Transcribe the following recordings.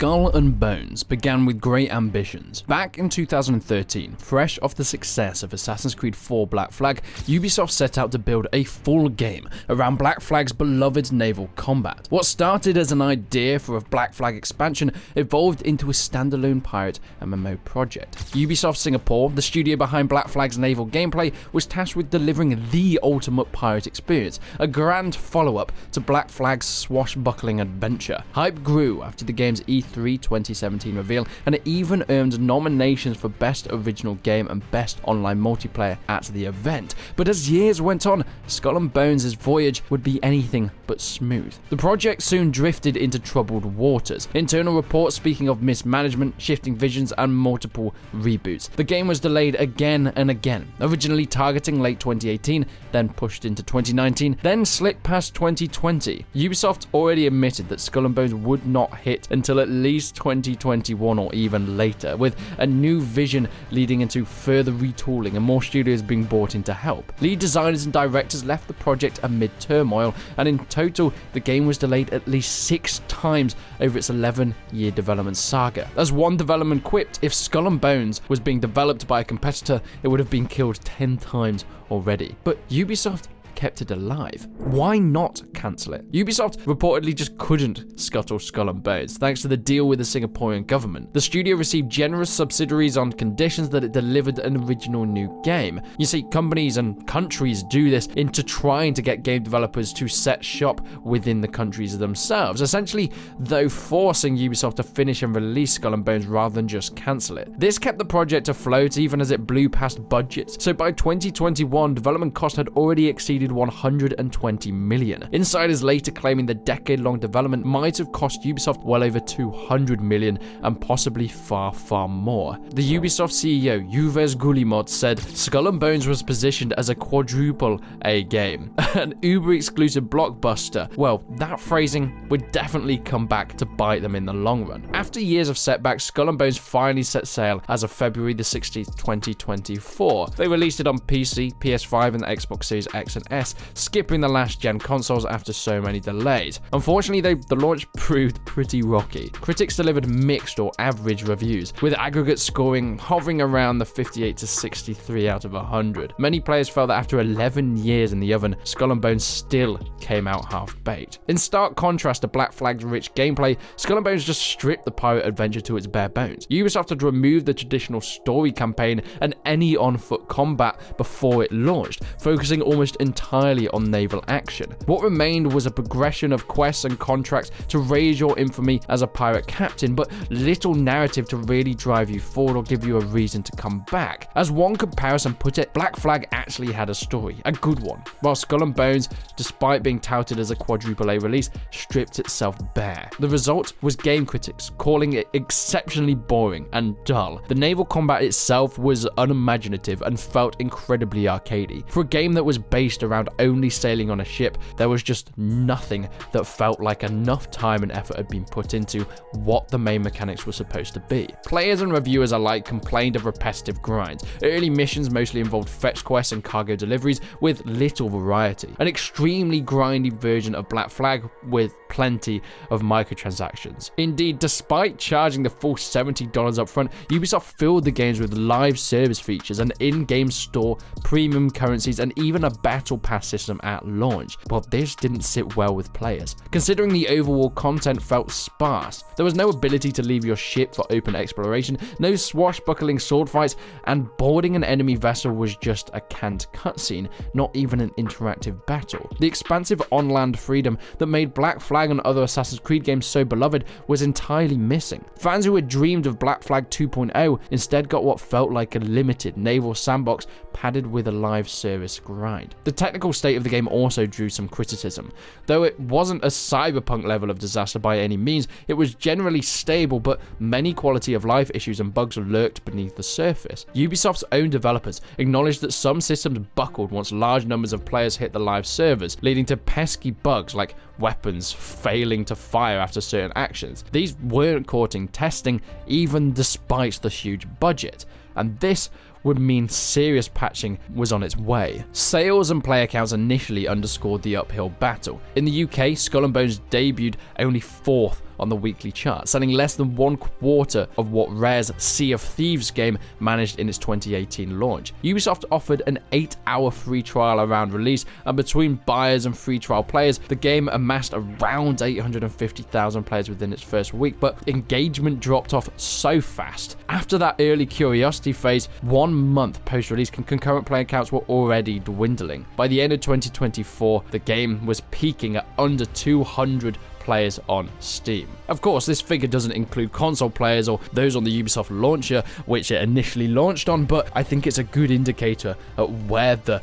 Skull and Bones began with great ambitions. Back in 2013, fresh off the success of Assassin's Creed 4 Black Flag, Ubisoft set out to build a full game around Black Flag's beloved naval combat. What started as an idea for a Black Flag expansion evolved into a standalone pirate MMO project. Ubisoft Singapore, the studio behind Black Flag's naval gameplay, was tasked with delivering the ultimate pirate experience, a grand follow-up to Black Flag's swashbuckling adventure. Hype grew after the game's E3 2017 reveal, and it even earned nominations for Best Original Game and Best Online Multiplayer at the event. But as years went on, Skull and Bones' voyage would be anything but smooth. The project soon drifted into troubled waters. Internal reports speaking of mismanagement, shifting visions, and multiple reboots. The game was delayed again and again, originally targeting late 2018, then pushed into 2019, then slipped past 2020. Ubisoft already admitted that Skull and Bones would not hit until at least 2021 or even later, with a new vision leading into further retooling and more studios being brought in to help. Lead designers and directors left the project amid turmoil, and in total, the game was delayed at least 6 times over its 11-year development saga. As one development quipped, if Skull and Bones was being developed by a competitor, it would have been killed 10 times already. But Ubisoft kept it alive. Why not cancel it? Ubisoft reportedly just couldn't scuttle Skull and Bones, thanks to the deal with the Singaporean government. The studio received generous subsidies on conditions that it delivered an original new game. You see, companies and countries do this into trying to get game developers to set shop within the countries themselves, essentially, though, forcing Ubisoft to finish and release Skull and Bones rather than just cancel it. This kept the project afloat even as it blew past budgets. So by 2021, development cost had already exceeded 120 million. Insiders later claiming the decade-long development might have cost Ubisoft well over 200 million and possibly far, far more. The Ubisoft CEO, Yves Guillemot, said Skull and Bones was positioned as a quadruple A game, an uber-exclusive blockbuster. Well, that phrasing would definitely come back to bite them in the long run. After years of setbacks, Skull and Bones finally set sail as of February the 16th, 2024. They released it on PC, PS5, and the Xbox Series X and S, skipping the last-gen consoles after so many delays. Unfortunately, the launch proved pretty rocky. Critics delivered mixed or average reviews, with aggregate scoring hovering around the 58 to 63 out of 100. Many players felt that after 11 years in the oven, Skull and Bones still came out half-baked. In stark contrast to Black Flag's rich gameplay, Skull and Bones just stripped the pirate adventure to its bare bones. Ubisoft had removed the traditional story campaign and any on-foot combat before it launched, focusing almost entirely on naval action. What remained was a progression of quests and contracts to raise your infamy as a pirate captain, but little narrative to really drive you forward or give you a reason to come back. As one comparison put it, Black Flag actually had a story, a good one, while Skull and Bones, despite being touted as a quadruple A release, stripped itself bare. The result was game critics calling it exceptionally boring and dull. The naval combat itself was unimaginative and felt incredibly arcadey. For a game that was based around only sailing on a ship, there was just nothing that felt like enough time and effort had been put into what the main mechanics were supposed to be. Players and reviewers alike complained of repetitive grinds. Early missions mostly involved fetch quests and cargo deliveries with little variety. An extremely grindy version of Black Flag with plenty of microtransactions. Indeed, despite charging the full $70 up front, Ubisoft filled the games with live service features, an in-game store, premium currencies, and even a battle pass system at launch. Well, this didn't sit well with players, considering the overall content felt sparse. There was no ability to leave your ship for open exploration, no swashbuckling sword fights, and boarding an enemy vessel was just a canned cutscene, not even an interactive battle. The expansive on-land freedom that made Black Flag and other Assassin's Creed games so beloved was entirely missing. Fans who had dreamed of Black Flag 2.0 instead got what felt like a limited naval sandbox padded with a live service grind. The technical state of the game also drew some criticism. Though it wasn't a cyberpunk level of disaster by any means, it was generally stable, but many quality of life issues and bugs lurked beneath the surface. Ubisoft's own developers acknowledged that some systems buckled once large numbers of players hit the live servers, leading to pesky bugs like weapons failing to fire after certain actions. These weren't caught in testing, even despite the huge budget. And this would mean serious patching was on its way. Sales and player counts initially underscored the uphill battle. In the UK, Skull and Bones debuted only 4th on the weekly chart, selling less than 1/4 of what Rare's Sea of Thieves game managed in its 2018 launch. Ubisoft offered an 8-hour free trial around release, and between buyers and free trial players, the game amassed around 850,000 players within its first week, but engagement dropped off so fast. After that early curiosity phase, 1 month post-release, concurrent player counts were already dwindling. By the end of 2024, the game was peaking at under 200 players on Steam. Of course, this figure doesn't include console players or those on the Ubisoft launcher, which it initially launched on, but I think it's a good indicator at where the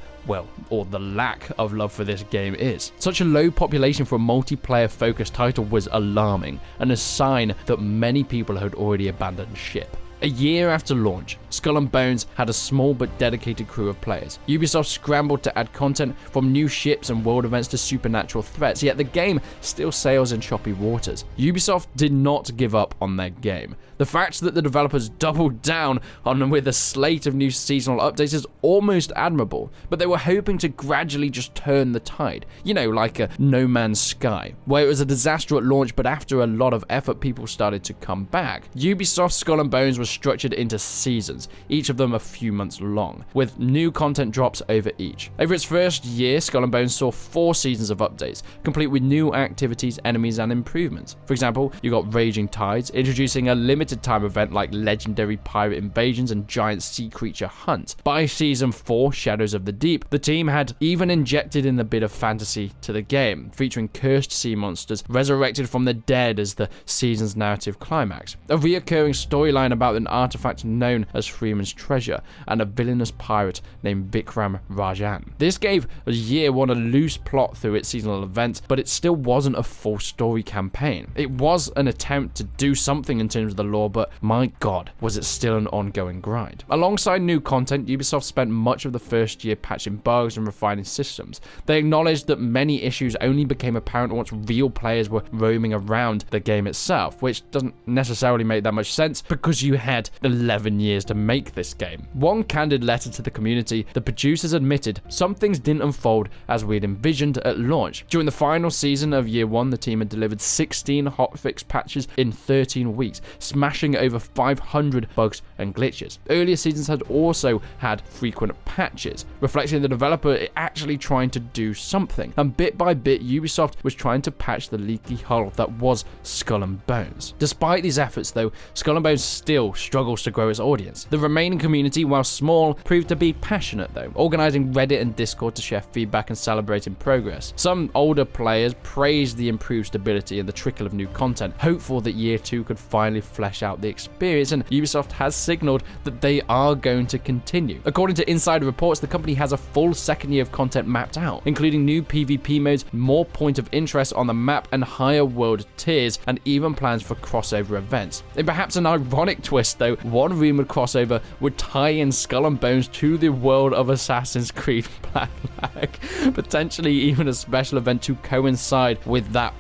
lack of love for this game is. Such a low population for a multiplayer-focused title was alarming, and a sign that many people had already abandoned ship. A year after launch, Skull and Bones had a small but dedicated crew of players. Ubisoft scrambled to add content from new ships and world events to supernatural threats, yet the game still sails in choppy waters. Ubisoft did not give up on their game. The fact that the developers doubled down on with a slate of new seasonal updates is almost admirable, but they were hoping to gradually just turn the tide. You know, like a No Man's Sky, where it was a disaster at launch, but after a lot of effort, people started to come back. Ubisoft's Skull and Bones was structured into seasons, each of them a few months long, with new content drops over each. Over its first year, Skull and Bones saw 4 seasons of updates, complete with new activities, enemies, and improvements. For example, you got Raging Tides, introducing a limited time event like legendary pirate invasions and giant sea creature hunts. By season 4, Shadows of the Deep, the team had even injected in a bit of fantasy to the game, featuring cursed sea monsters resurrected from the dead as the season's narrative climax, a reoccurring storyline about an artifact known as Freeman's Treasure, and a villainous pirate named Vikram Rajan. This gave year 1 a loose plot through its seasonal events, but it still wasn't a full story campaign. It was an attempt to do something in terms of the lore, but my god, was it still an ongoing grind. Alongside new content, Ubisoft spent much of the first year patching bugs and refining systems. They acknowledged that many issues only became apparent once real players were roaming around the game itself, which doesn't necessarily make that much sense because you had 11 years to make this game. One candid letter to the community, the producers admitted some things didn't unfold as we'd envisioned at launch. During the final season of year 1, the team had delivered 16 hotfix patches in 13 weeks, smashing over 500 bugs and glitches. Earlier seasons had also had frequent patches, reflecting the developer actually trying to do something. And bit by bit, Ubisoft was trying to patch the leaky hull that was Skull and Bones. Despite these efforts though, Skull and Bones still struggles to grow its audience. The remaining community, while small, proved to be passionate though, organizing Reddit and Discord to share feedback and celebrating progress. Some older players praised the improved stability and the trickle of new content, hopeful that year 2 could finally flesh out the experience, and Ubisoft has signaled that they are going to continue. According to insider reports, the company has a full second year of content mapped out, including new PvP modes, more point of interest on the map, and higher world tiers, and even plans for crossover events. In perhaps an ironic twist though, one rumored crossover would tie in Skull and Bones to the world of Assassin's Creed Black Flag, potentially even a special event to coincide with that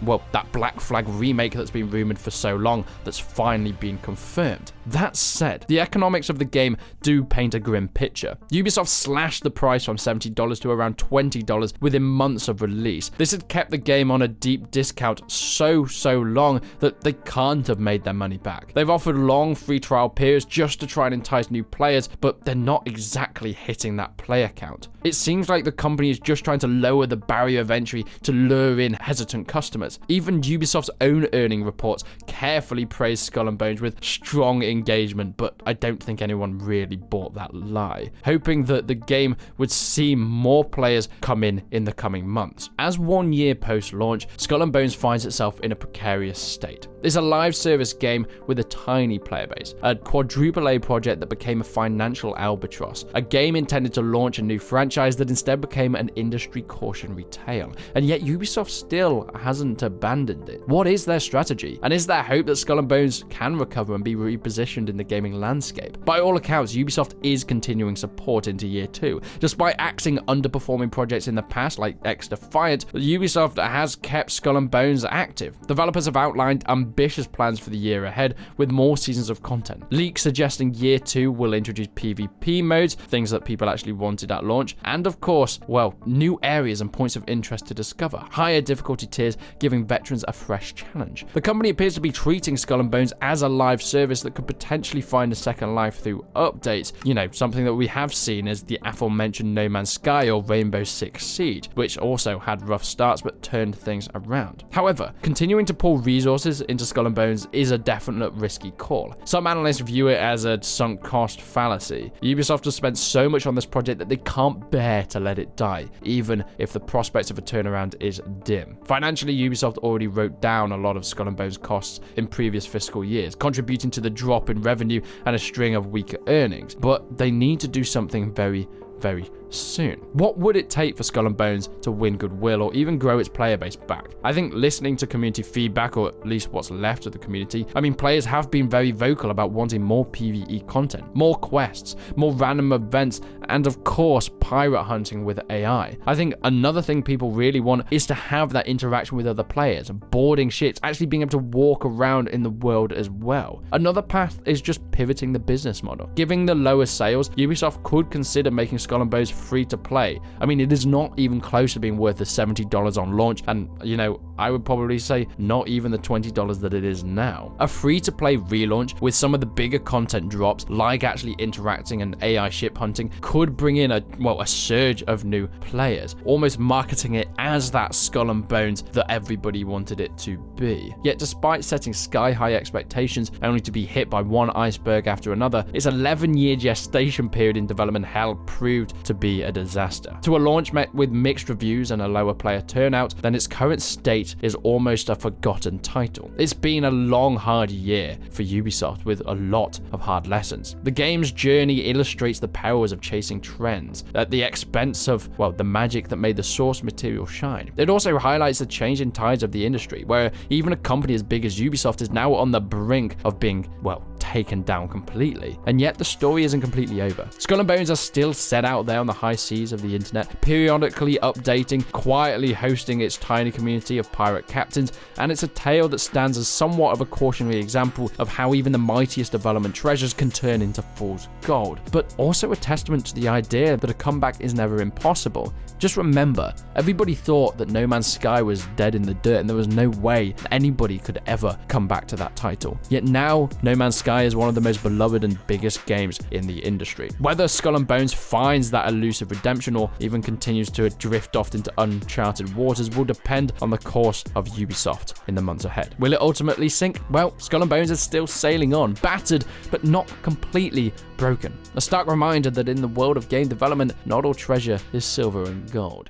Black Flag remake that's been rumored for so long that's finally been confirmed. That said, the economics of the game do paint a grim picture. Ubisoft slashed the price from $70 to around $20 within months of release. This had kept the game on a deep discount so long that they can't have made their money back. They've offered long free trial periods just to try and entice new players, but they're not exactly hitting that player count. It seems like the company is just trying to lower the barrier of entry to lure in hesitant customers. Even Ubisoft's own earning reports carefully praised Skull and Bones with strong engagement, but I don't think anyone really bought that lie, hoping that the game would see more players come in the coming months. As 1 year post-launch, Skull and Bones finds itself in a precarious state. It's a live service game with a tiny player base, a quadruple A project that became a financial albatross, a game intended to launch a new franchise that instead became an industry cautionary tale, and yet Ubisoft still hasn't abandoned it. What is their strategy? And is there hope that Skull and Bones can recover and be repositioned in the gaming landscape? By all accounts, Ubisoft is continuing support into year 2. Despite axing underperforming projects in the past like X Defiant, Ubisoft has kept Skull and Bones active. Developers have outlined ambitious plans for the year ahead with more seasons of content. Leaks suggesting year 2 will introduce PvP modes, things that people actually wanted at launch, and of course, well, new areas and points of interest to discover, higher difficulty tiers giving veterans a fresh challenge. The company appears to be treating Skull and Bones as a live service that could potentially find a second life through updates. You know, something that we have seen is the aforementioned No Man's Sky or Rainbow Six Siege, which also had rough starts but turned things around. However, continuing to pour resources into Skull and Bones is a definite risky call. Some analysts view it as a sunk cost fallacy. Ubisoft has spent so much on this project that they can't bear to let it die, even if the prospects of a turnaround is dim. Financially, Ubisoft already wrote down a lot of Skull and Bones costs in previous fiscal years, contributing to the drop in revenue and a string of weaker earnings, but they need to do something very soon. What would it take for Skull and Bones to win goodwill or even grow its player base back? I think listening to community feedback, or at least what's left of the community, I mean, players have been very vocal about wanting more PvE content, more quests, more random events, and of course, pirate hunting with AI. I think another thing people really want is to have that interaction with other players, boarding ships, actually being able to walk around in the world as well. Another path is just pivoting the business model. Given the lower sales, Ubisoft could consider making Skull and Bones free to play. I mean, it is not even close to being worth the $70 on launch, and you know, I would probably say not even the $20 that it is now. A free to play relaunch with some of the bigger content drops, like actually interacting and AI ship hunting, could bring in a surge of new players, almost marketing it as that Skull and Bones that everybody wanted it to be. Yet despite setting sky high expectations only to be hit by one iceberg after another, its 11-year gestation period in development hell proved to be a disaster. To a launch met with mixed reviews and a lower player turnout, then its current state is almost a forgotten title. It's been a long, hard year for Ubisoft with a lot of hard lessons. The game's journey illustrates the perils of chasing trends at the expense of, well, the magic that made the source material shine. It also highlights the changing tides of the industry, where even a company as big as Ubisoft is now on the brink of being, well, taken down completely. And yet the story isn't completely over. Skull and Bones are still set out there on the high seas of the internet, periodically updating, quietly hosting its tiny community of pirate captains, and it's a tale that stands as somewhat of a cautionary example of how even the mightiest development treasures can turn into fool's gold, but also a testament to the idea that a comeback is never impossible. Just remember, everybody thought that No Man's Sky was dead in the dirt and there was no way anybody could ever come back to that title. Yet now, No Man's Sky is one of the most beloved and biggest games in the industry. Whether Skull and Bones finds that elusive redemption or even continues to drift off into uncharted waters will depend on the course of Ubisoft in the months ahead. Will it ultimately sink? Well, Skull and Bones is still sailing on, battered but not completely broken. A stark reminder that in the world of game development, not all treasure is silver and gold.